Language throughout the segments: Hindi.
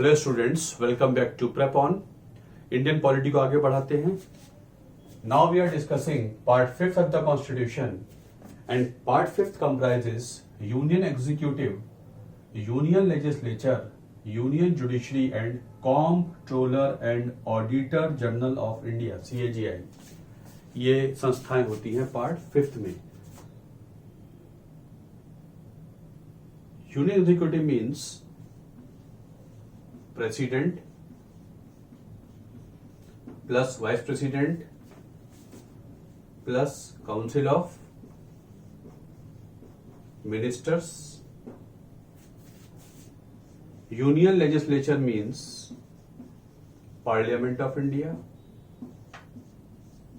Hello students, welcome back to prep on. Indian polity को आगे बढ़ाते हैं। Now we are discussing part 5 of the constitution and part 5 comprises union executive, union legislature, union judiciary and comptroller and auditor general of India CAGI। ये संस्थाएं होती हैं पार्ट 5 में। Union executive means president plus vice president plus council of ministers. Union legislature means parliament of India.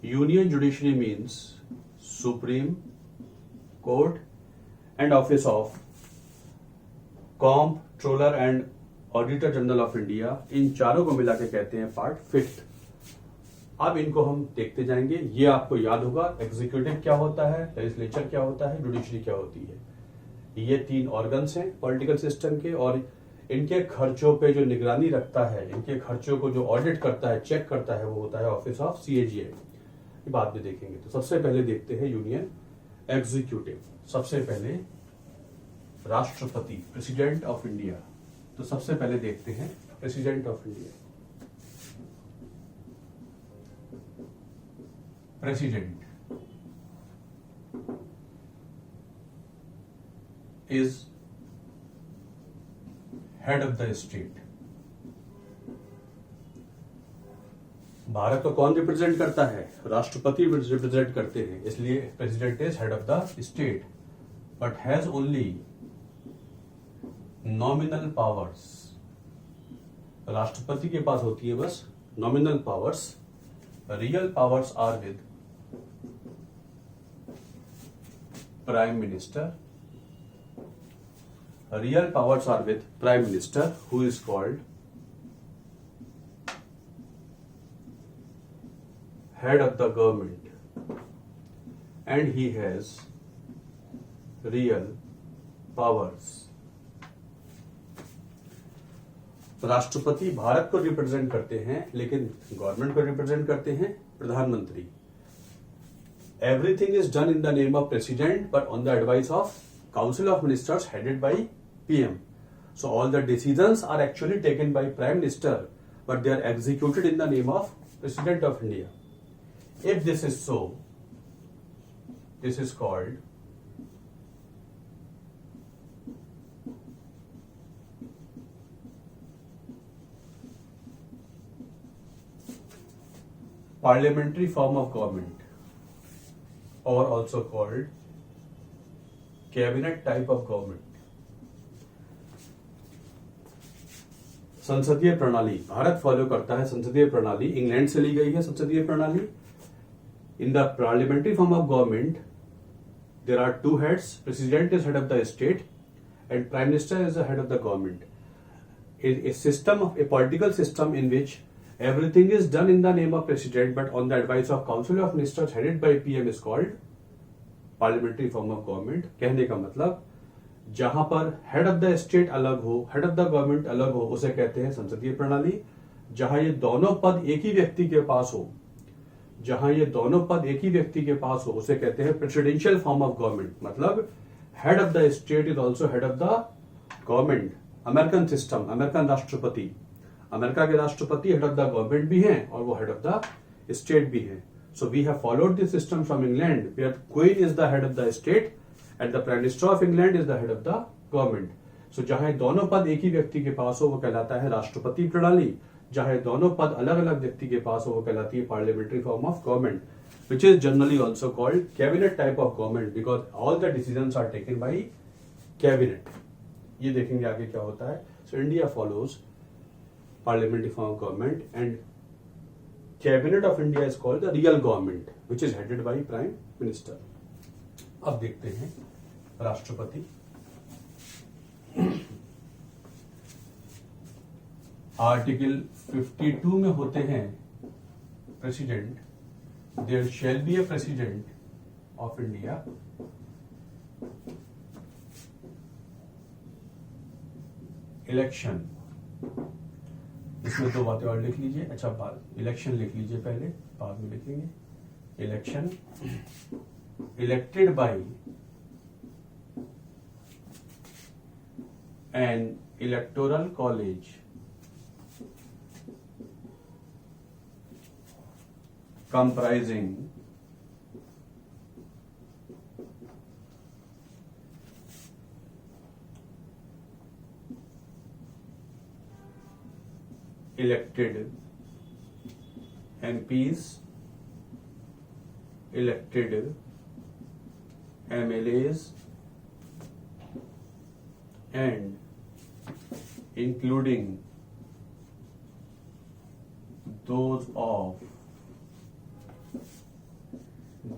Union judiciary means supreme court and office of comptroller and auditor general of India. इन चारों को मिला के कहते हैं पार्ट 5। अब इनको हम देखते जाएंगे। ये आपको याद होगा, एग्जीक्यूटिव क्या होता है, लेजिस्लेचर क्या होता है, जुडिशरी क्या होती है। ये 3 ऑर्गन्स हैं पॉलिटिकल सिस्टम के, और इनके खर्चों पे जो निगरानी रखता है, इनके खर्चों को जो ऑडिट करता है, चेक करता है, वो होता है ऑफिस ऑफ CAGI। ये बाद में देखेंगे। तो सबसे पहले देखते हैं यूनियन एग्जीक्यूटिव। सबसे पहले राष्ट्रपति, प्रेसिडेंट ऑफ इंडिया। तो सबसे पहले देखते हैं president of India. President is head of the state. Bharat को कौन रिप्रेजेंट करता है? राष्ट्रपति रिप्रेजेंट करते हैं, इसलिए president is head of the state but has only nominal powers. राष्ट्रपति के पास होती है बस nominal powers. Real powers are with prime minister. Real powers are with prime minister who is called head of the government and he has real powers. राष्ट्रपति भारत को रिप्रेजेंट करते हैं, लेकिन गवर्नमेंट को रिप्रेजेंट करते हैं प्रधानमंत्री। Everything is done in the name of president but on the advice of council of ministers headed by PM। So all the decisions are actually taken by prime minister but they are executed in the name of president of India. If this is so, this is called parliamentary form of government, or also called cabinet type of government। संसदीय प्रणाली भारत फॉलो करता है। संसदीय प्रणाली इंग्लैंड से ली गई है। संसदीय प्रणाली in the parliamentary form of government there are 2 heads। President is head of the state and prime minister is the head of the government. A system of a political system in which everything is done in the name of president but on the advice of council of ministers headed by PM is called parliamentary form of government। कहने का मतलब जहां पर हेड ऑफ द स्टेट अलग हो, हेड ऑफ द गवर्नमेंट अलग हो, उसे कहते हैं संसदीय प्रणाली। जहां ये दोनों पद एक ही व्यक्ति के पास हो, जहां ये दोनों पद एक ही व्यक्ति के पास हो, उसे कहते हैं प्रेसिडेंशियल फॉर्म ऑफ गवर्नमेंट। मतलब head of the state is also head of the government. American system, American राष्ट्रपति, अमेरिका के राष्ट्रपति हेड ऑफ द गवर्नमेंट भी हैं और वो हेड ऑफ द स्टेट भी हैं। So we have followed this system from England where queen is the head of the state and the prime minister of England is the head of the government. So जहां दोनों पद एक ही व्यक्ति के पास हो वो कहलाता है राष्ट्रपति प्रणाली। जहां दोनों पद अलग अलग व्यक्ति के पास हो वो कहलाती है parliamentary form of government, which is generally also called cabinet type of government because all the decisions are taken by cabinet. ये देखेंगे आगे क्या होता है। So India follows parliamentary form of government and cabinet of India is called the real government which is headed by prime minister। अब देखते हैं राष्ट्रपति। आर्टिकल 52 में होते हैं president, there shall be a president of India election इसमें दो बातें और लिख लीजिए। अच्छा, बाद इलेक्शन लिख लीजिए, पहले बाद में लिखेंगे। Election elected by N electoral college comprising elected MPs, elected MLAs, and including those of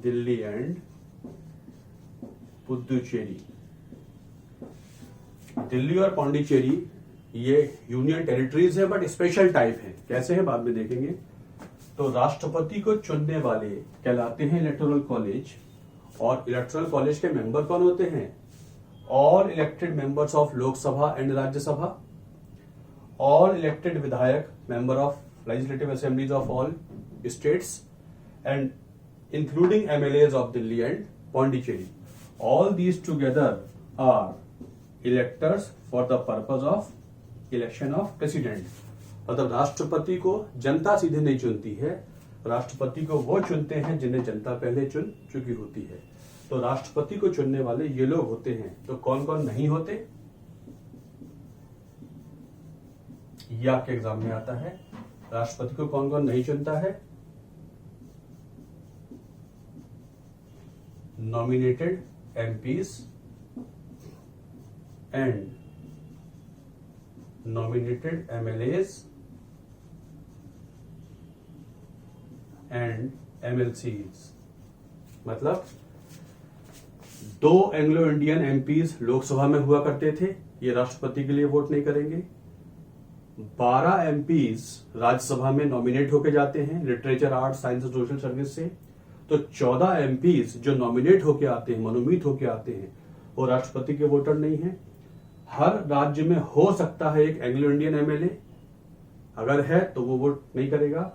Delhi and Puducherry. Delhi और पांडिचेरी ये यूनियन टेरिटरीज है, बट स्पेशल टाइप है। कैसे है बाद में देखेंगे। तो राष्ट्रपति को चुनने वाले कहलाते हैं इलेक्टोरल कॉलेज, और इलेक्टोरल कॉलेज के मेंबर कौन होते हैं? All elected members of Lok Sabha and Rajya Sabha, all elected vidhayak member of legislative assemblies of all states, and including MLAs of Delhi and Pondicherry. All these together are electors for the purpose of election of president. मतलब राष्ट्रपति को जनता सीधे नहीं चुनती है, राष्ट्रपति को वो चुनते हैं जिन्हें जनता पहले चुन चुकी होती है। तो राष्ट्रपति को चुनने वाले ये लोग होते हैं। तो कौन कौन नहीं होते, ये आपके एग्जाम में आता है। राष्ट्रपति को कौन कौन नहीं चुनता है? nominated MPs and nominated MLAs and MLCs। मतलब दो एंग्लो इंडियन एमपीज लोकसभा में हुआ करते थे, ये राष्ट्रपति के लिए वोट नहीं करेंगे। 12 एमपीज राज्यसभा में नॉमिनेट होके जाते हैं लिटरेचर, आर्ट, साइंस और सोशल सर्विस से। तो 14 एमपीज जो नॉमिनेट होके आते हैं, मनोनीत होके आते हैं, वो राष्ट्रपति के वोटर नहीं है। हर राज्य में हो सकता है एक एंग्लो इंडियन एमएलए, अगर है तो वो वोट नहीं करेगा।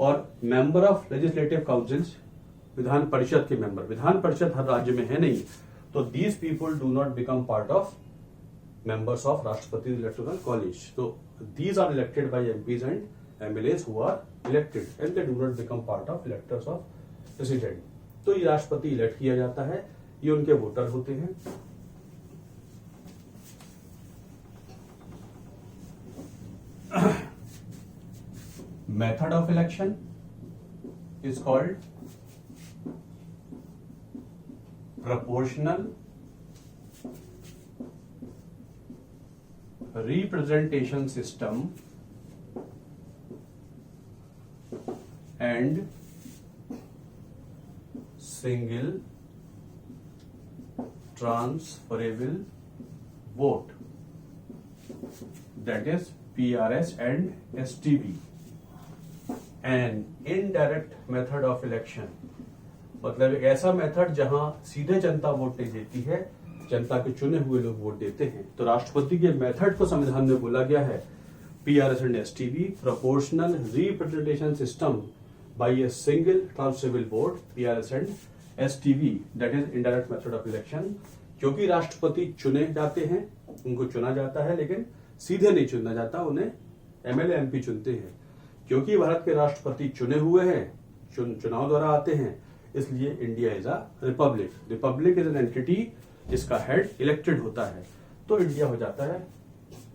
और member of legislative councils, Vidhan Parishad के मेंबर, विधान परिषद हर राज्य में है नहीं, तो these people do not become part of members of राष्ट्रपति इलेक्टोरल कॉलेज। तो these are elected by MPs and MLAs who are elected and they do not become part of electors of president. तो ये राष्ट्रपति इलेक्ट किया जाता है, ये उनके वोटर होते हैं। Method of election is called proportional representation system and single transferable vote, that is PRS and STV. An indirect method of election, मतलब एक ऐसा मेथड जहां सीधे जनता वोट नहीं देती है, जनता के चुने हुए लोग वोट देते हैं। तो राष्ट्रपति के मेथड को संविधान में बोला गया है PRS and STV, proportional representation system by a single transferable vote, PRS and STV, that is indirect method of election. क्योंकि राष्ट्रपति चुने जाते हैं, उनको चुना जाता है, लेकिन सीधे नहीं चुना जाता, उन्हें एमएलए एमपी चुनते हैं। क्योंकि भारत के राष्ट्रपति चुने हुए हैं, चुनाव द्वारा आते हैं, इसलिए India is a republic. Republic is an entity जिसका हेड इलेक्टेड होता है, तो इंडिया हो जाता है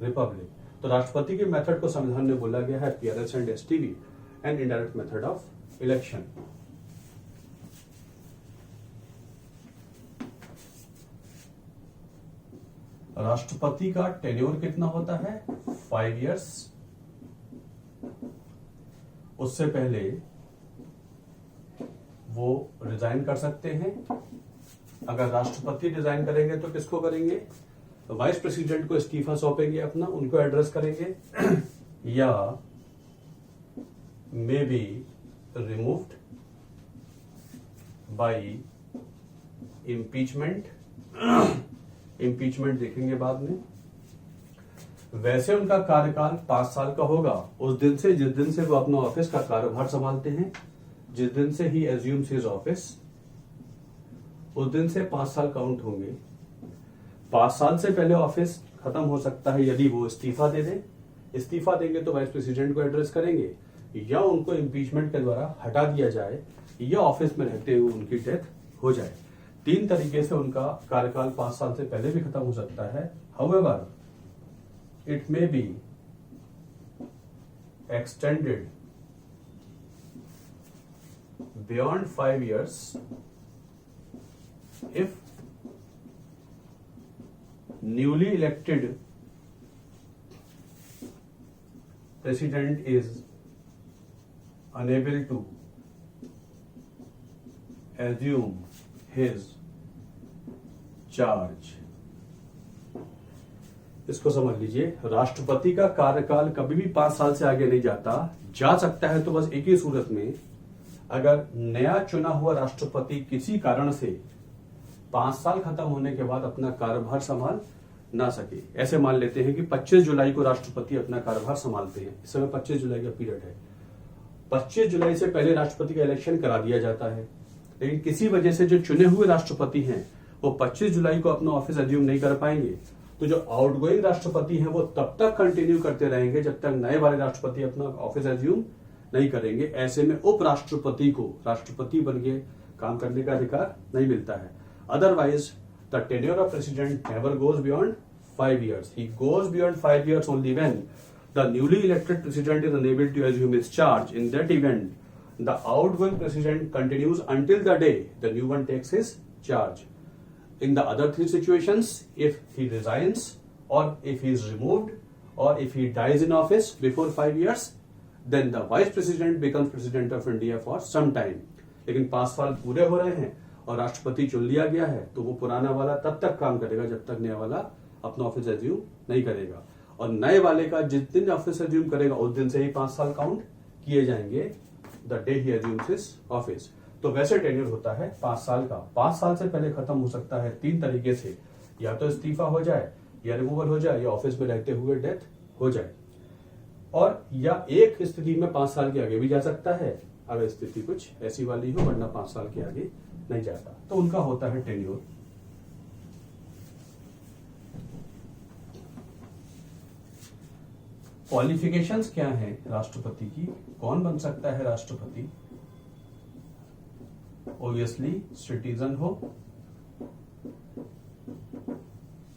रिपब्लिक। तो राष्ट्रपति के मेथड को संविधान में बोला गया है PRS and STV, and indirect method of election. राष्ट्रपति का टेन्योर कितना होता है? 5 इयर्स। उससे पहले वो रिजाइन कर सकते हैं। अगर राष्ट्रपति रिजाइन करेंगे तो किसको करेंगे? वाइस प्रेसिडेंट को इस्तीफा सौंपेंगे अपना, उनको एड्रेस करेंगे, या may be removed bye impeachment. Impeachment देखेंगे बाद में। वैसे उनका कार्यकाल 5 साल का होगा उस दिन से जिस दिन से वो अपना ऑफिस का कार्यभार संभालते हैं, जिस दिन से ही एज्यूम्स हिज ऑफिस, उस दिन से 5 साल काउंट होंगे। 5 साल से पहले ऑफिस खत्म हो सकता है यदि वो इस्तीफा दे दें। इस्तीफा देंगे तो वाइस प्रेसिडेंट को एड्रेस करेंगे, या उनको इम्पीचमेंट के द्वारा हटा दिया जाए, या ऑफिस में रहते हुए उनकी डेथ हो जाए। 3 तरीके से उनका कार्यकाल 5 साल से पहले भी खत्म हो सकता है। However it may be extended beyond 5 years if newly elected president is unable to assume his charge। इसको समझ लीजिए, राष्ट्रपति का कार्यकाल कभी भी 5 साल से आगे नहीं जाता। जा सकता है तो बस एक ही सूरत में, अगर नया चुना हुआ राष्ट्रपति किसी कारण से 5 साल खत्म होने के बाद अपना कार्यभार संभाल ना सके। ऐसे मान लेते हैं कि 25 जुलाई को राष्ट्रपति अपना कार्यभार संभालते हैं, इस समय 25 जुलाई का पीरियड है। 25 जुलाई से पहले राष्ट्रपति का इलेक्शन करा दिया जाता है, लेकिन किसी वजह से जो चुने हुए राष्ट्रपति हैं वो 25 जुलाई को अपना ऑफिस एज्यूम नहीं कर पाएंगे, तो जो आउटगोइंग राष्ट्रपति हैं वो तब तक कंटिन्यू करते रहेंगे जब तक नए वाले राष्ट्रपति अपना ऑफिस एज्यूम नहीं करेंगे। ऐसे में उपराष्ट्रपति को राष्ट्रपति बन के काम करने का अधिकार नहीं मिलता है। Otherwise the tenure of president never goes beyond 5 years। He goes beyond 5 years only when the newly elected president is unable to assume his charge. In that event, the outgoing president continues until the day the new one takes his charge. In the other 3 situations, if he resigns or if he is removed or if he dies in office before 5 years, then the vice president becomes president of India for some time। लेकिन 5 साल पूरे हो रहे हैं और राष्ट्रपति चुन लिया गया है, तो वो पुराना वाला तब तक काम करेगा जब तक नया वाला अपना ऑफिस एज्यूम नहीं करेगा, और नए वाले का जिस दिन ऑफिस एज्यूम करेगा उस दिन से ही 5 साल काउंट किए जाएंगे, the day he assumes his office. तो वैसे टेन्योर होता है 5 साल का। 5 साल से पहले खत्म हो सकता है 3 तरीके से, या तो इस्तीफा हो जाए, या रिमूवल हो जाए, या ऑफिस में रहते हुए डेथ हो जाए, और या एक स्थिति में 5 साल के आगे भी जा सकता है अगर स्थिति कुछ ऐसी वाली हो, वरना 5 साल के आगे नहीं जाता। तो उनका होता है टेन्योर। क्वालिफिकेशंस क्या है राष्ट्रपति की, कौन बन सकता है राष्ट्रपति? ऑब्वियसली सिटीजन हो,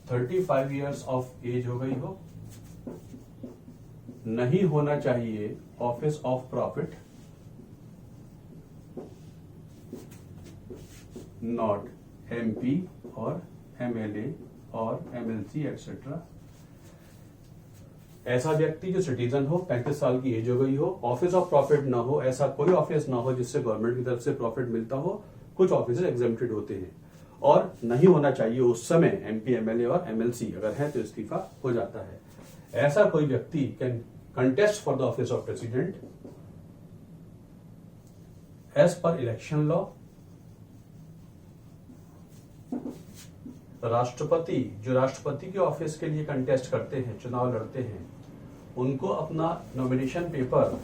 35 years ऑफ एज हो गई हो, नहीं होना चाहिए office of profit, not MP और MLA और MLC एक्सेट्रा। ऐसा व्यक्ति जो सिटीजन हो, 35 साल की एज हो गई हो, ऑफिस ऑफ प्रॉफिट ना हो, ऐसा कोई ऑफिस ना हो जिससे गवर्नमेंट की तरफ से प्रॉफिट मिलता हो, कुछ ऑफिस एग्जेम्प्टेड होते हैं, और नहीं होना चाहिए उस समय MP MLA और MLC, अगर है तो इस्तीफा हो जाता है। ऐसा कोई व्यक्ति can contest for the office of president as per election law. राष्ट्रपति जो राष्ट्रपति के ऑफिस के लिए कंटेस्ट करते हैं, चुनाव लड़ते हैं, उनको अपना नॉमिनेशन पेपर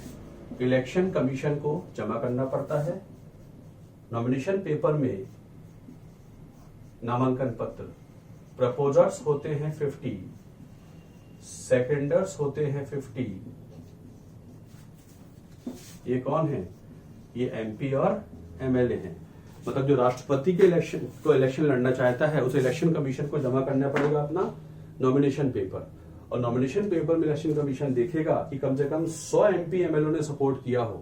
इलेक्शन कमीशन को जमा करना पड़ता है। नॉमिनेशन पेपर में नामांकन पत्र, प्रपोजर्स होते हैं 50, सेकेंडर्स होते हैं 50। ये कौन है? ये MP और MLA हैं। मतलब जो राष्ट्रपति के इलेक्शन लड़ना चाहता है, उसे इलेक्शन कमीशन को जमा करना पड़ेगा अपना नॉमिनेशन पेपर, और नॉमिनेशन पेपर में इलेक्शन कमीशन देखेगा कि कम से कम 100 MP MLA ने सपोर्ट किया हो।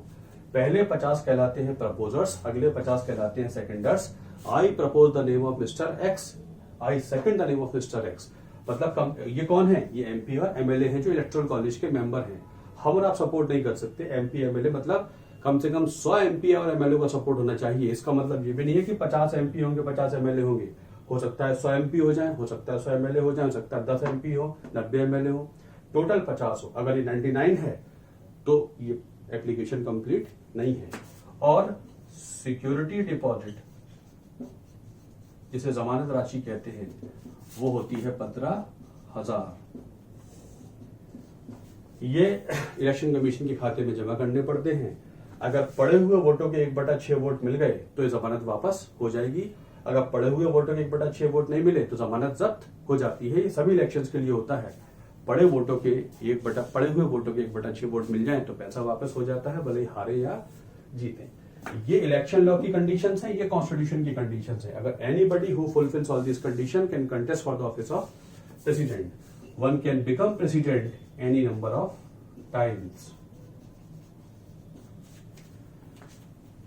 पहले 50 कहलाते हैं प्रपोजर्स, अगले 50 कहलाते हैं seconders. I propose the name of mister X, I second the name of mister X. मतलब ये कौन है? ये MP और MLA हैं जो इलेक्टोरल कॉलेज के मेंबर हैं। हम और आप सपोर्ट नहीं कर सकते। MP MLA मतलब कम से कम 100 MP और MLA का सपोर्ट होना चाहिए। इसका मतलब ये भी नहीं है कि 50 MP होंगे 50 MLA होंगे। हो सकता है 100 MP हो जाए, हो सकता है 100 MLA हो जाए, हो सकता है 10 MP हो, 90 MLA हो, टोटल 50 हो। अगर ये 99 है तो ये एप्लीकेशन कंप्लीट नहीं है। और सिक्योरिटी डिपॉजिट, जिसे जमानत राशि कहते हैं, वो होती है 15,000। ये इलेक्शन कमीशन के खाते में जमा करने पड़ते हैं। अगर पड़े हुए वोटों के 1/6 वोट मिल गए तो ये जमानत वापस हो जाएगी। अगर पड़े हुए वोटों के 1/6 वोट नहीं मिले तो जमानत जब्त हो जाती है। ये सभी इलेक्शंस के लिए होता है। पड़े हुए वोटों के 1/6 वोट मिल जाए तो पैसा वापस हो जाता है, भले ही हारे या जीते। ये इलेक्शन लॉ की कंडीशंस है, ये कॉन्स्टिट्यूशन की कंडीशंस है। अगर anybody who fulfils all this condition can contest for the office of president. One can become president any number of times.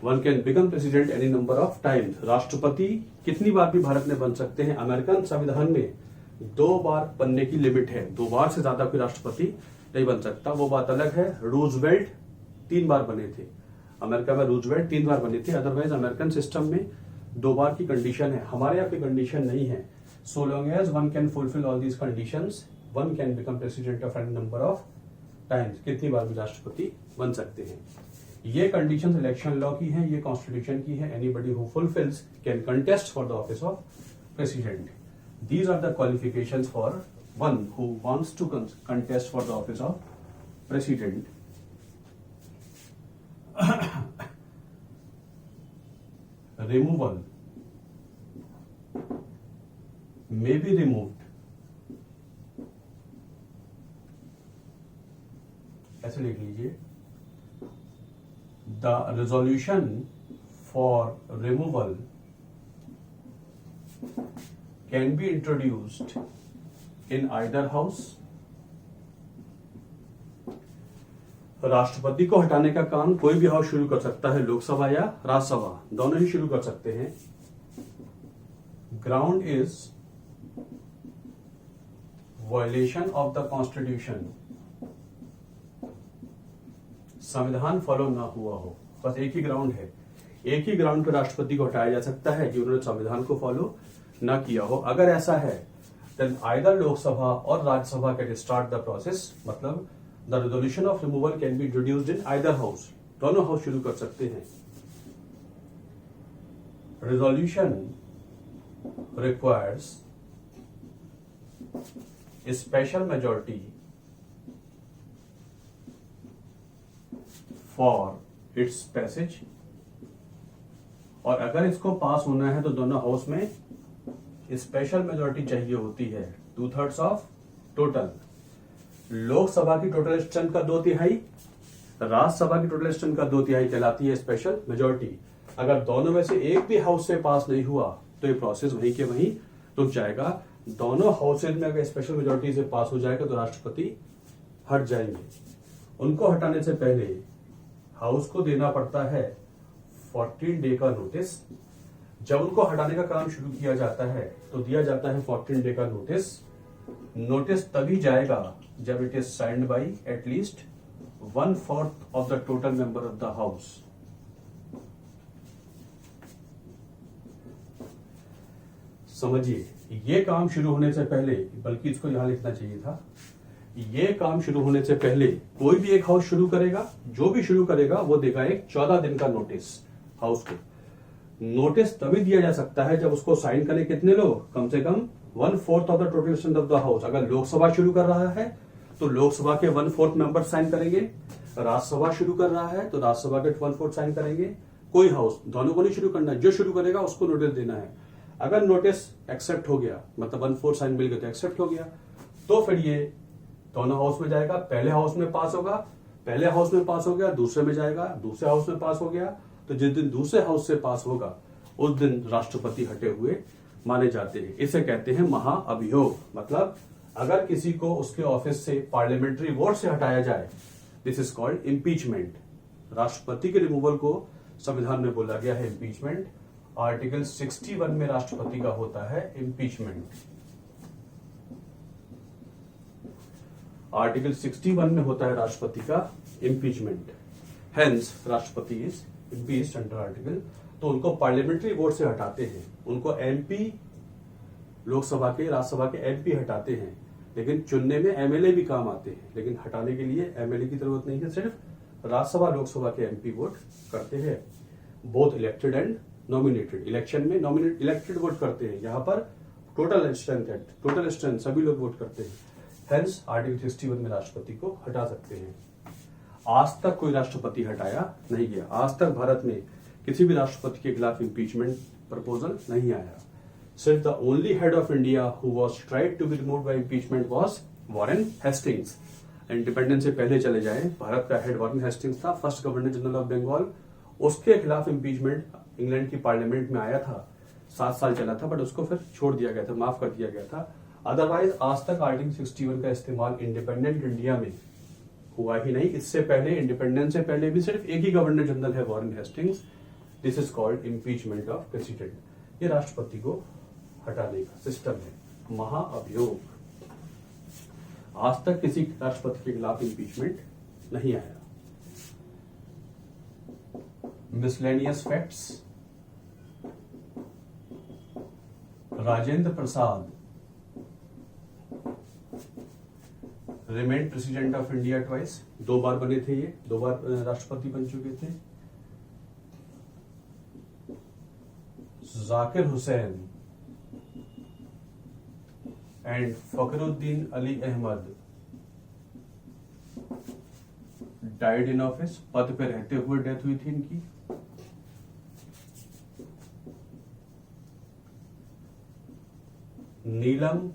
One can become president any number of times. राष्ट्रपति कितनी बार भी भारत में बन सकते हैं। अमेरिकन संविधान में 2 बार बनने की लिमिट है। 2 बार से ज्यादा कोई राष्ट्रपति नहीं बन सकता। वो बात अलग है। रूजवेल्ट 3 बार बने थे। अमेरिका में रूजवेल्ट 3 बार बने थे। अदरवाइज अमेरिकन सिस्टम में 2 बार की कंडीशन है। हमारे यहाँ कोई कंडीशन नहीं है। So long as one can fulfil all these conditions, one can become president of any number of times. कितनी बार भी राष्ट्रपति बन सकते हैं। ये कंडीशंस इलेक्शन लॉ की हैं, ये कॉन्स्टिट्यूशन की है। Anybody who fulfils can contest for the office of president. These are the qualifications for one who wants to contest for the office of president. Removal may be removed. ऐसे लिख लीजिए। The resolution for removal can be introduced in either house. राष्ट्रपति को हटाने का काम कोई भी हाउस शुरू कर सकता है, लोकसभा या राज्यसभा, दोनों ही शुरू कर सकते हैं। Ground is violation of the constitution. संविधान फॉलो ना हुआ हो, बस एक ही ग्राउंड है। एक ही ग्राउंड पर राष्ट्रपति को हटाया जा सकता है कि उन्होंने संविधान को फॉलो ना किया हो। अगर ऐसा है देन आइदर लोकसभा और Rajya Sabha can start the process. मतलब the resolution of removal can be introduced in either house, दोनों हाउस शुरू कर सकते हैं। Resolution requires special majority for its passage. और अगर इसको पास होना है तो दोनों हाउस में स्पेशल मेजॉरिटी चाहिए होती है, 2/3 ऑफ टोटल। लोकसभा की टोटल स्ट्रेंथ का 2/3, राज्यसभा की टोटल स्ट्रेंथ का 2/3 कहलाती है स्पेशल मेजॉरिटी। अगर दोनों में से एक भी हाउस से पास नहीं हुआ तो ये प्रोसेस वहीं के वहीं रुक जाएगा। दोनों हाउसेज में अगर स्पेशल मेजॉरिटी से पास हो जाएगा तो राष्ट्रपति हट जाएंगे। उनको हटाने से पहले हाउस को देना पड़ता है 14 डे का नोटिस। जब उनको हटाने का काम शुरू किया जाता है तो दिया जाता है 14 डे का नोटिस। नोटिस तभी जाएगा जब it is signed by at least 1/4 of the total member of the house. समझिए, ये काम शुरू होने से पहले, बल्कि इसको यहां लिखना चाहिए था, ये काम शुरू होने से पहले कोई भी एक हाउस शुरू करेगा, जो भी शुरू करेगा वो देगा एक 14 दिन का नोटिस हाउस को। नोटिस तभी दिया जा सकता है जब उसको साइन करें कितने लोग, कम से कम 1/4 of the total strength of the house. अगर लोकसभा शुरू कर रहा है तो लोकसभा के 1/4 मेंबर साइन करेंगे। राज्यसभा शुरू कर रहा है तो राज्यसभा के 1/4 साइन करेंगे। कोई हाउस, दोनों को नहीं शुरू करना है, जो शुरू करेगा उसको नोटिस देना है। अगर नोटिस एक्सेप्ट हो गया, मतलब 1/4 साइन मिल गया तो एक्सेप्ट हो गया, तो फिर ये दोनों हाउस में जाएगा। पहले हाउस में पास होगा, पहले हाउस में पास हो गया, दूसरे में जाएगा, दूसरे हाउस में पास हो गया, तो जिस दिन दूसरे हाउस से पास होगा उस दिन राष्ट्रपति हटे हुए माने जाते हैं। इसे कहते हैं महाअभियोग। मतलब अगर किसी को उसके ऑफिस से पार्लियामेंट्री वोट से हटाया जाए, दिस इज कॉल्ड इम्पीचमेंट। राष्ट्रपति के रिमूवल को संविधान में बोला गया है इम्पीचमेंट। आर्टिकल 61 में राष्ट्रपति का होता है इम्पीचमेंट। आर्टिकल 61 में होता है राष्ट्रपति का इम्पीचमेंट। हेंस राष्ट्रपति इज इम्पीच्ड अंडर आर्टिकल। तो उनको पार्लियामेंट्री वोट से हटाते हैं, उनको एमपी, लोकसभा के राज्यसभा के एमपी हटाते हैं, लेकिन चुनने में एमएलए भी काम आते हैं। लेकिन हटाने के लिए एमएलए की जरूरत नहीं है, सिर्फ राज्यसभा लोकसभा के एमपी वोट करते हैं। Both elected and nominated. Election में नॉमिनेट इलेक्टेड वोट करते हैं, यहाँ पर टोटल स्ट्रेंथ है, टोटल स्ट्रेंथ सभी लोग वोट करते हैं। हेंस आर्टिकल 61 में राष्ट्रपति को हटा सकते हैं। आज तक कोई राष्ट्रपति हटाया नहीं गया। आज तक भारत में किसी भी राष्ट्रपति के खिलाफ इंपीचमेंट प्रपोजल नहीं आया। सिर्फ the only head of India who was tried to be removed by impeachment was Warren Hastings. Independence से पहले चले जाएं, भारत का हेड वॉरेन हेस्टिंग्स था, first governor general of Bengal. उसके खिलाफ इंपीचमेंट इंग्लैंड की पार्लियामेंट में आया था, 7 साल चला था, बट उसको फिर छोड़ दिया गया था, माफ कर दिया गया था। अदरवाइज आज तक आर्टिकल 61 का इस्तेमाल इंडिपेंडेंट इंडिया में हुआ ही नहीं। इससे पहले, इंडिपेंडेंस से पहले भी सिर्फ एक ही गवर्नर जनरल है, Warren Hastings. This is called impeachment of president. ये राष्ट्रपति को हटाने का सिस्टम है। महाअभियोग, आज तक किसी राष्ट्रपति के खिलाफ इंपीचमेंट नहीं आया। Miscellaneous facts. Rajendra Prasad remain president of India twice. 2 बार बने थे ये, 2 बार राष्ट्रपति बन चुके थे। Zakir Hussain and Fakhruddin Ali Ahmed died in office. पद पे रहते हुए डेथ हुई थी इनकी। नीलम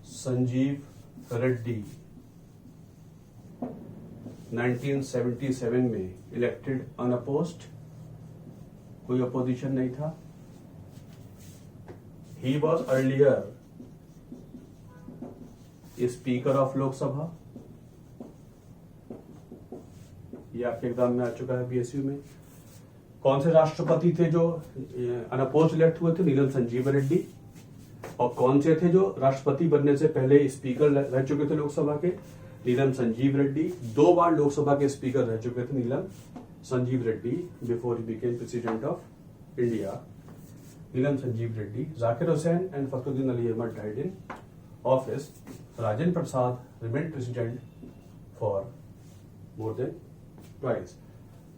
संजीव रेड्डी 1977 में इलेक्टेड अनअपोज्ड, कोई अपोजिशन नहीं था। He was earlier speaker of Lok Sabha. ये आपके एग्जाम में आ चुका है बीएसयू में। कौन से राष्ट्रपति थे जो अनअपोज्ड इलेक्ट हुए थे? नीलम संजीव रेड्डी। और कौन से थे जो राष्ट्रपति बनने से पहले स्पीकर रह चुके थे लोकसभा के? नीलम संजीव रेड्डी। 2 बार लोकसभा के स्पीकर रह चुके थे Neelam Sanjiva Reddy before he became president of India. Neelam Sanjiva Reddy. Zakir Hussain and Fakhruddin Ali Ahmed died in office. Rajendra Prasad remain president for more than twice.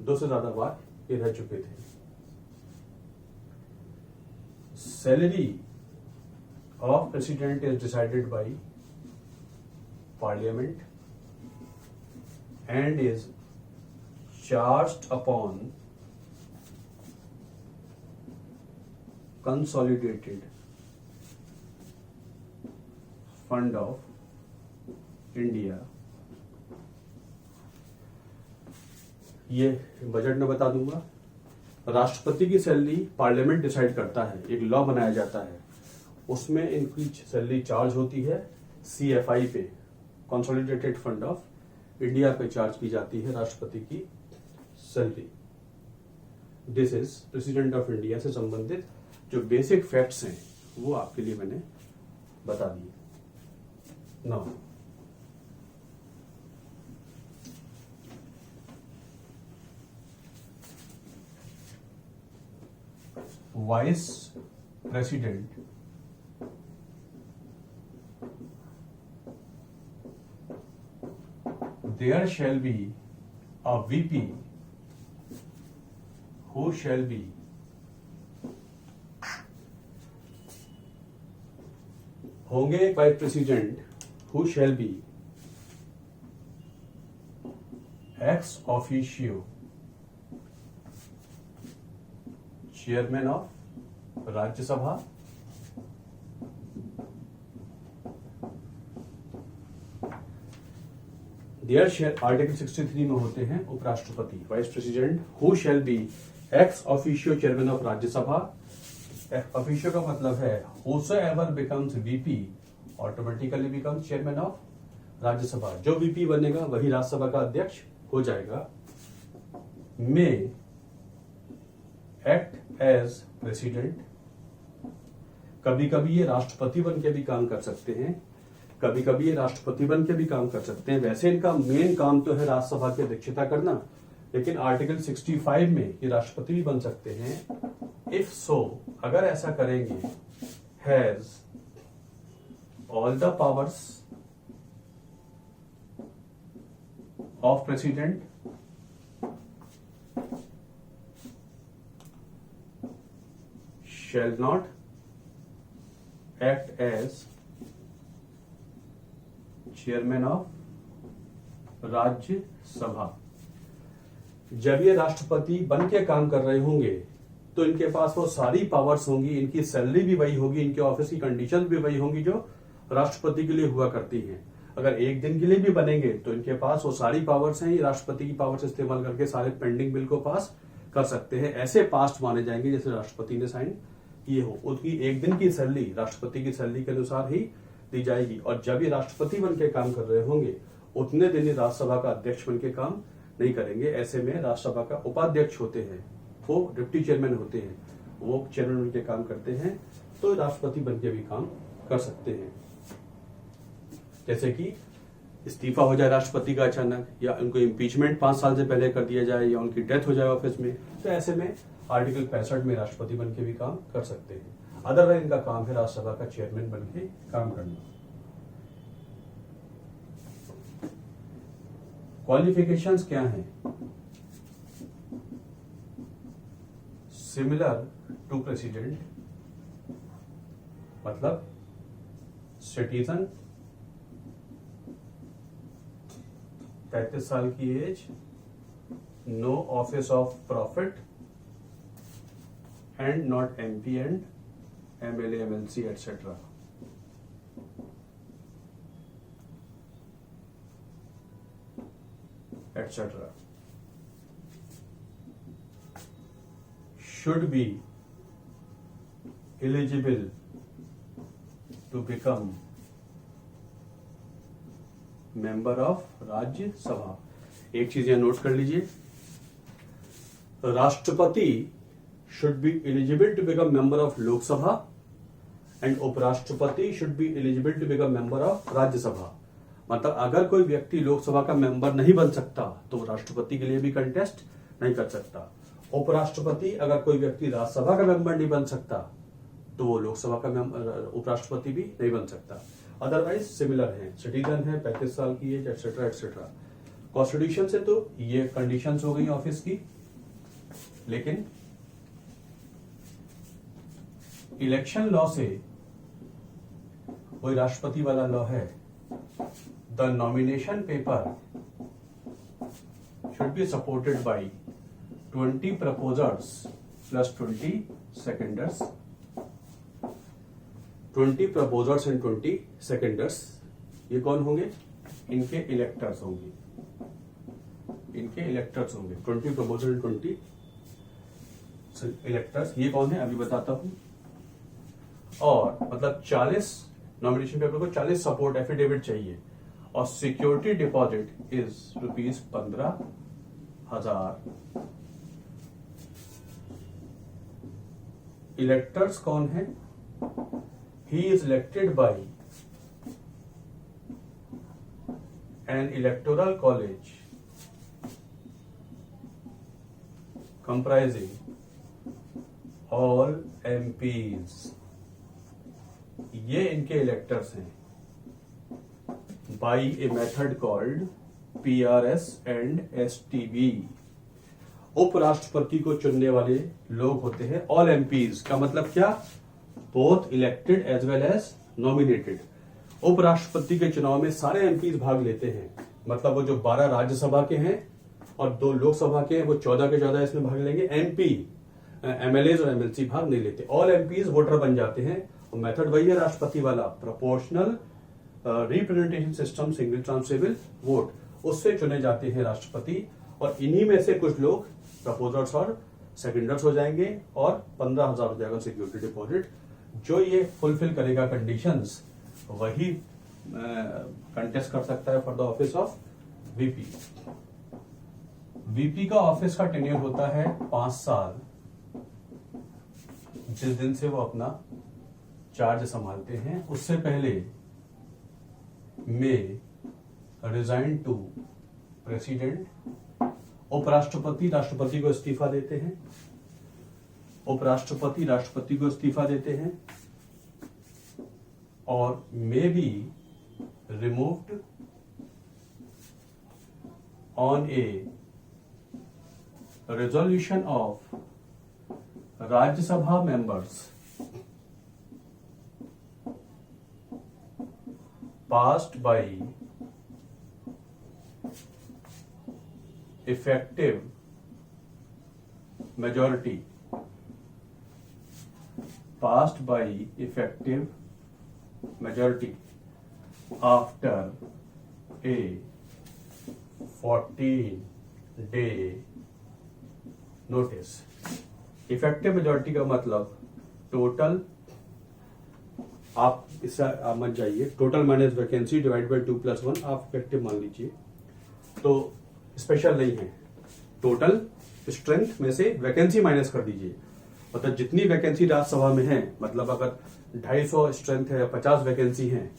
2 से ज्यादा बार ये रह चुके थे। Salary of president is decided by parliament and is charged upon consolidated fund of India। ये बजट में बता दूंगा। राष्ट्रपति की सैलरी पार्लियामेंट डिसाइड करता है, एक लॉ बनाया जाता है, उसमें इनकी सैलरी चार्ज होती है CFI पे, कंसोलिडेटेड फंड ऑफ इंडिया पे चार्ज की जाती है राष्ट्रपति की salary. This is president of India से संबंधित जो बेसिक फैक्ट्स हैं वो आपके लिए मैंने बता दिए। Now vice president there shall be a VP who shall be होंगे एक vice president who shall be ex officio chairman of Rajya Sabha. There shall article 63 में होते हैं उपराष्ट्रपति, vice president who shall be ex officio chairman of Rajya Sabha. Officio का मतलब है whosoever becomes VP automatically becomes chairman of Rajya Sabha. जो VP बनेगा वही राज्यसभा का अध्यक्ष हो जाएगा। May act as president. कभी कभी ये राष्ट्रपति बन के भी काम कर सकते हैं, कभी कभी ये राष्ट्रपति बन के भी काम कर सकते हैं। वैसे इनका मेन काम तो है राज्यसभा की अध्यक्षता करना, लेकिन आर्टिकल 65 में ये राष्ट्रपति भी बन सकते हैं। इफ सो, अगर ऐसा करेंगे, has all the powers of president shall not act as chairman of Rajya Sabha. जब ये राष्ट्रपति बन के काम कर रहे होंगे तो इनके पास वो सारी पावर्स होंगी, इनकी सैलरी भी वही होगी, इनके ऑफिस की कंडीशन भी वही होंगी जो राष्ट्रपति के लिए हुआ करती हैं। अगर एक दिन के लिए भी बनेंगे तो इनके पास वो सारी पावर्स हैं, ये राष्ट्रपति की पावर्स इस्तेमाल करके सारे पेंडिंग बिल को पास कर सकते हैं। ऐसे पास्ट माने जाएंगे जैसे राष्ट्रपति ने साइन किए हो। उनकी एक दिन की सैलरी राष्ट्रपति की सैलरी के अनुसार ही दी जाएगी। और जब ये राष्ट्रपति बन के काम कर रहे होंगे उतने दिन राज्यसभा का अध्यक्ष बन के काम नहीं करेंगे। ऐसे में राज्यसभा का उपाध्यक्ष होते हैं, वो डिप्टी चेयरमैन होते हैं, वो चेयरमैन बन के काम करते हैं, तो राष्ट्रपति बन के भी काम कर सकते हैं। जैसे कि इस्तीफा हो जाए राष्ट्रपति का अचानक, या उनको इम्पीचमेंट 5 साल से पहले कर दिया जाए, या उनकी डेथ हो जाए ऑफिस में, तो ऐसे में आर्टिकल 65 में राष्ट्रपति बन के भी काम कर सकते हैं। अदरवाइज इनका काम है राज्यसभा का चेयरमैन बन के काम करना। क्वालिफिकेशंस क्या हैं? सिमिलर टू प्रेसिडेंट, मतलब सिटीजन, 35 साल की age, no office of profit and not MP and MLA MLC etcetera. Etcetera should be eligible to become member of Rajya Sabha. एक चीज यहां नोट कर लीजिए, राष्ट्रपति should be eligible to become member of Lok Sabha and उपराष्ट्रपति should be eligible to become member of Rajya Sabha. मतलब अगर कोई व्यक्ति लोकसभा का मेंबर नहीं बन सकता तो राष्ट्रपति के लिए भी कंटेस्ट नहीं कर सकता। उपराष्ट्रपति, अगर कोई व्यक्ति राज्यसभा का मेंबर नहीं बन सकता तो वो लोकसभा का उपराष्ट्रपति भी नहीं बन सकता। अदरवाइज सिमिलर है, सिटीजन है, 35 साल की एज, एटसेट्रा एटसेट्रा। कॉन्स्टिट्यूशन से तो ये कंडीशंस हो गई ऑफिस की, लेकिन इलेक्शन लॉ से कोई राष्ट्रपति वाला लॉ है। The nomination paper should be supported by 20 proposers plus 20 seconders. 20 proposers and 20 seconders, ये कौन होंगे? इनके इलेक्टर्स होंगे, इनके इलेक्टर्स होंगे। 20 proposers and 20 इलेक्टर्स, ये कौन है अभी बताता हूं। और मतलब 40 नॉमिनेशन पेपर को 40 सपोर्ट एफिडेविट चाहिए, और सिक्योरिटी डिपॉजिट इज ₹15,000। इलेक्टर्स कौन है? He is elected by N electoral college comprising all MPs. ये इनके इलेक्टर्स हैं by a method called PRS and STB। उपराष्ट्रपति को चुनने वाले लोग होते हैं ऑल एमपीज। का मतलब क्या? Both elected as well as nominated. उपराष्ट्रपति के चुनाव में सारे एमपीज भाग लेते हैं, मतलब वो जो 12 राज्यसभा के हैं और 2 लोकसभा के हैं, वो 14 के 14 इसमें भाग लेंगे। एमपी, एमएलए और एमएलसी भाग नहीं लेते। ऑल एमपीज वोटर बन जाते हैं, और मेथड वही है राष्ट्रपति वाला, proportional representation system, single transferable vote, उससे चुने जाते हैं राष्ट्रपति। और इन्हीं में से कुछ लोग प्रपोजर्स और सेकेंडर्स हो जाएंगे, और 15,000 हो जाएगा सिक्योरिटी डिपॉजिट। जो ये फुलफिल करेगा कंडीशंस, वही कंटेस्ट कर सकता है for the office of VP. VP का ऑफिस का टेन्योर होता है 5 साल, जिस दिन से वो अपना चार्ज संभालते हैं। उससे पहले में रिजाइन टू प्रेसिडेंट। उपराष्ट्रपति राष्ट्रपति को इस्तीफा देते हैं, उपराष्ट्रपति राष्ट्रपति को इस्तीफा देते हैं, और may be removed on A resolution of Rajya Sabha members passed by effective majority passed by effective majority after a 14-day notice। Effective majority का मतलब टोटल, आप इससे मत जाइए, total minus vacancy divide by 2+1, आप इफेक्टिव मान लीजिए। तो स्पेशल नहीं है, टोटल स्ट्रेंथ में से वैकेंसी माइनस कर दीजिए, मतलब जितनी वैकेंसी राज्यसभा में है, मतलब अगर 250 स्ट्रेंथ है, 50 वैकेंसी है,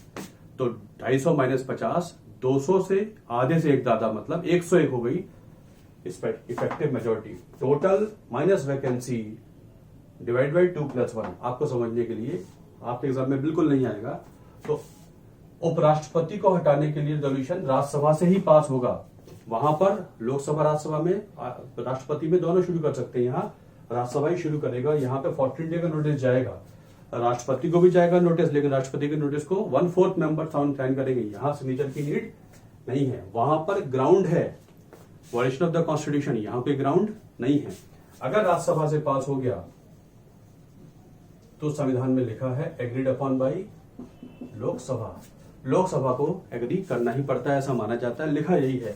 तो 250 माइनस 50, 200 से आधे से एक ज्यादा, मतलब 101 हो गई effective majority. Total minus vacancy divide by 2+1, आपको समझने के लिए, आपके एग्जाम में बिल्कुल नहीं आएगा। तो उपराष्ट्रपति को हटाने के लिए रेजोल्यूशन राज्यसभा से ही पास होगा। वहां पर लोकसभा राज्यसभा में राष्ट्रपति में दोनों शुरू कर सकते हैं, यहाँ राज्यसभा ही शुरू करेगा। यहाँ पे 14 डे का नोटिस जाएगा, राष्ट्रपति को भी जाएगा नोटिस, लेकिन राष्ट्रपति के नोटिस को 1/4 मेंबर साइन करेंगे। यहाँ सिग्नेचर की नीड नहीं है, वहां पर ग्राउंड है वायलेशन ऑफ द कॉन्स्टिट्यूशन, यहाँ पे ग्राउंड नहीं है। अगर राज्यसभा से पास हो गया तो संविधान में लिखा है agreed upon by Lok Sabha, Lok Sabha को एग्री करना ही पड़ता है, ऐसा माना जाता है, लिखा यही है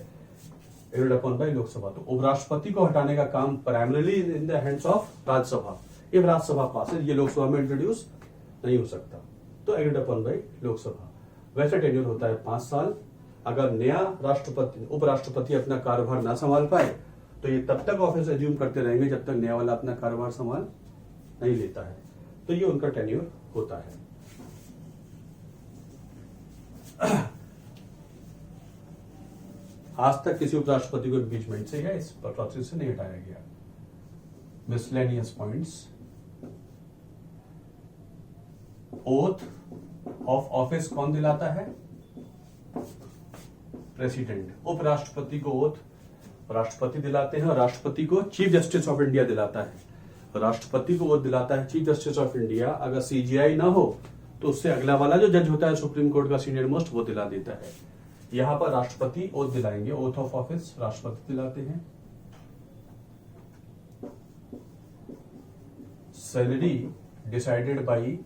एग्रीड अपॉन बाई लोकसभा। तो उपराष्ट्रपति को हटाने का काम primarily in the hands of Rajya Sabha. If Rajya Sabha passes, ये लोकसभा में इंट्रोड्यूस नहीं हो सकता, तो एग्रीड अपॉन बाई लोकसभा। वैसे टेन्योर होता है 5 साल। अगर नया राष्ट्रपति उपराष्ट्रपति अपना कार्यभार ना संभाल पाए तो ये तब तक ऑफिस एज्यूम करते रहेंगे जब तक नया वाला अपना कार्यभार संभाल नहीं लेता है, तो ये उनका टेन्योर होता है। आज तक किसी उपराष्ट्रपति को इम्पीचमेंट से या इस प्रोसेस से नहीं हटाया गया। Miscellaneous points, oath of office कौन दिलाता है? प्रेसिडेंट। उपराष्ट्रपति को ओथ राष्ट्रपति दिलाते हैं, और राष्ट्रपति को चीफ जस्टिस ऑफ इंडिया दिलाता है। राष्ट्रपति को ओथ दिलाता है चीफ जस्टिस ऑफ इंडिया। अगर सीजीआई ना हो तो उससे अगला वाला जो जज होता है सुप्रीम कोर्ट का सीनियर मोस्ट, वो दिला देता है। यहां पर राष्ट्रपति ओथ दिलाएंगे, ओथ ऑफ ऑफिस राष्ट्रपति दिलाते हैं। Salary decided by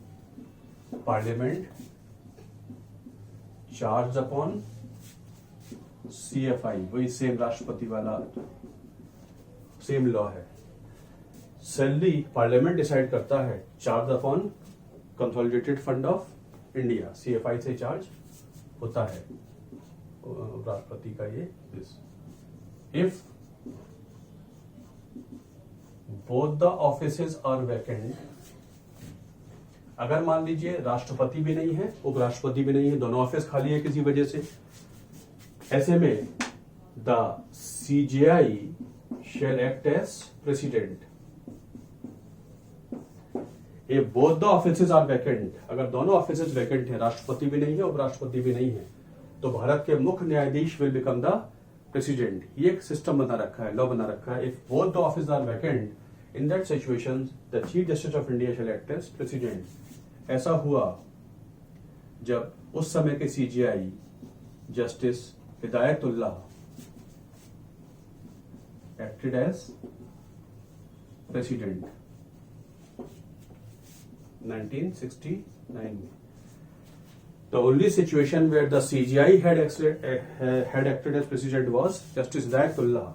parliament, charge upon CFI, वही सेम राष्ट्रपति वाला सेम लॉ है। सैलरी पार्लियामेंट डिसाइड करता है, charge upon consolidated fund of India, CFI से चार्ज होता है राष्ट्रपति का ये this. If both the offices are vacant, अगर मान लीजिए राष्ट्रपति भी नहीं है उपराष्ट्रपति भी नहीं है, दोनों ऑफिस खाली है किसी वजह से, ऐसे में the CJI shall act as president if both the offices are vacant। अगर दोनों ऑफिसेज वैकेंट है, राष्ट्रपति भी नहीं है उपराष्ट्रपति भी नहीं है, तो भारत के मुख्य न्यायाधीश विल बिकम द प्रेसिडेंट। ये एक सिस्टम बना रखा है, लॉ बना रखा है। If both the office are vacant, in that situation the chief justice of India shall act as president. ऐसा हुआ जब उस समय के CJI justice Hidayatullah acted as president 1969 में। The only situation where the CJI had acted as president was Justice Hidayatullah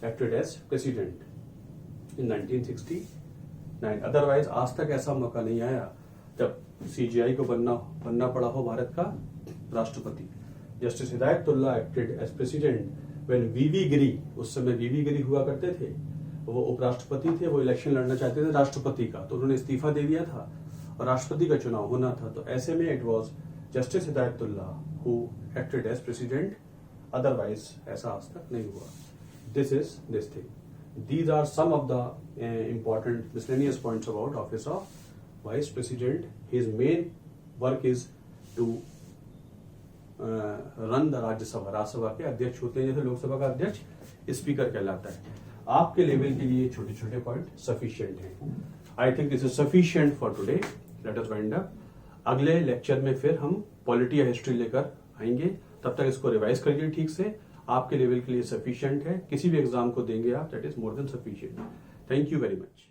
acted as president in 1969। Otherwise आज तक ऐसा मौका नहीं आया जब CJI को बनना पड़ा हो भारत का राष्ट्रपति। Justice Hidayatullah acted as president when VV Giri, उस समय VV गिरी हुआ करते थे, वो उपराष्ट्रपति थे, वो इलेक्शन लड़ना चाहते थे राष्ट्रपति का, तो उन्होंने इस्तीफा दे दिया था और राष्ट्रपति का चुनाव होना था। तो ऐसे में it was justice Hidayatullah who acted as president, otherwise ऐसा आज तक नहीं हुआ। This is this thing. These are some of the important miscellaneous points about office of vice president. His main work is to run the Rajya Sabha. Rajya Sabha के अध्यक्ष होते हैं, जैसे लोकसभा का अध्यक्ष स्पीकर कहलाता है। आपके लेवल के लिए छोटे छोटे पॉइंट सफिशिएंट हैं। I think this is sufficient for today. Let us wind up. अगले लेक्चर में फिर हम पॉलिटी या हिस्ट्री लेकर आएंगे, तब तक इसको रिवाइज करिए ठीक से। आपके लेवल के लिए सफिशिएंट है। किसी भी एग्जाम को देंगे आप, that is more than sufficient. Thank you very much.